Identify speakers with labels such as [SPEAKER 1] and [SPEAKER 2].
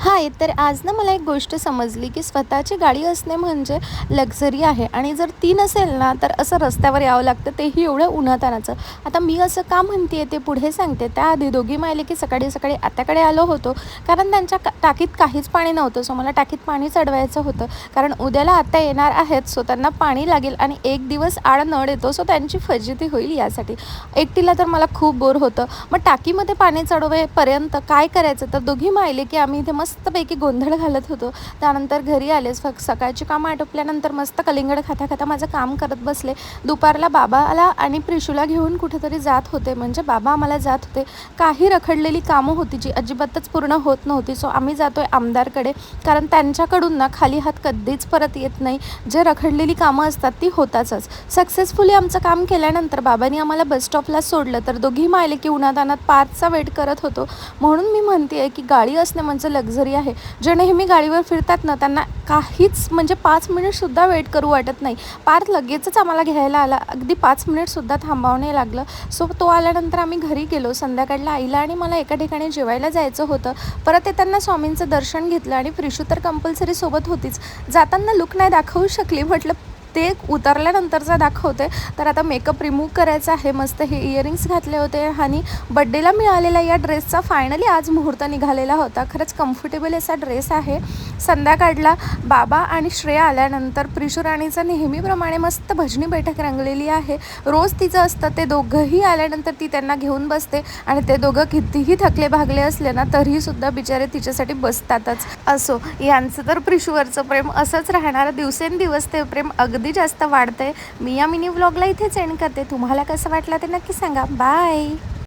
[SPEAKER 1] हाय, तर आज ना मला एक गोष्ट समजली, की स्वतःची गाडी असणे म्हणजे लक्झरी आहे आणि जर ती नसेल ना, तर असं रस्त्यावर यावं लागतं, तेही एवढं उन्हातान्हाचं. आता मी असं का म्हणते ते पुढे सांगते. त्याआधी दोघी मायले की सकाळी-सकाळी आत्याकडे आलो होतो, कारण त्यांच्या टाकीत काहीच पाणी नव्हतं. सो मला टाकीत पाणी चढवायचं होतं, कारण उद्याला आत्या येणार आहेत. सो त्यांना पाणी लागेल आणि एक दिवस आड नळ येतो, सो त्यांची फजिती होईल यासाठी. एकटीला तर मला खूप बोर होतं. मग टाकीमध्ये पाणी चढवेपर्यंत काय करायचं, तर दोघी मायले की आम्ही इथे मस्तपैकी गोंधळ घालत होतो. त्यानंतर घरी आलेच, सकाळची कामं आटोपल्यानंतर मस्त कलिंगड खाता खाता माझं काम करत बसले. दुपारला बाबाला आणि प्रिशूला घेऊन कुठेतरी जात होते, म्हणजे बाबा आम्हाला जात होते. काही रखडलेली कामं होती जी अजिबातच पूर्ण होत नव्हती. सो आम्ही जातोय आमदारकडे, कारण त्यांच्याकडून ना खाली हात कधीच परत येत नाही. जे रखडलेली कामं असतात ती होतातच. सक्सेसफुली आमचं काम केल्यानंतर बाबांनी आम्हाला बस स्टॉपला सोडलं, तर दोघी मायले की उन्हातान्हात पार्कचा वेट करत होतो. म्हणून मी म्हणते की गाडी असणे म्हणजे लक्झरी आहे. जे नेहमी गाडीवर फिरतात ना, त्यांना काहीच म्हणजे 5 मिनिटसुद्धा वेट करू वाटत नाही. पार्थ लगेचच आम्हाला घ्यायला आला. अगदी 5 मिनिटसुद्धा थांबावं नाही लागलं. सो तो आल्यानंतर आम्ही घरी गेलो. संध्याकाळला आईला आणि मला एका ठिकाणी जेवायला जायचं होतं. परत येताना स्वामींचं दर्शन घेतलं आणि प्रिशू तर कंपल्सरी सोबत होतीच. जाताना लूक नाही दाखवू शकली. म्हटलं ते उतरल्यानंतरचा दाखवते. तर आता मेकअप रिमूव्ह करायचा आहे. मस्त हे इयरिंग्स घातले होते आणि बड्डेला मिळालेला या ड्रेसचा फायनली आज मुहूर्त निघालेला होता. खरंच कम्फर्टेबल असा ड्रेस आहे. संध्याकाळला बाबा आणि श्रेया आल्यानंतर प्रिशू राणीचं नेहमीप्रमाणे मस्त भजनी बैठक रंगलेली आहे. रोज तिचं असतं. ते दोघंही आल्यानंतर ती त्यांना घेऊन बसते आणि ते दोघं कितीही थकले भागले असले ना, तरीहीसुद्धा बिचारे तिच्यासाठी बसतातच. असो, यांचं तर प्रिशूवरचं प्रेम असंच राहणार. दिवसेंदिवस ते प्रेम अगदी जास्त वाढतंय. मी या मिनी व्लॉगला इथेच एंड करते. तुम्हाला कसं वाटलं ते नक्की सांगा. बाय.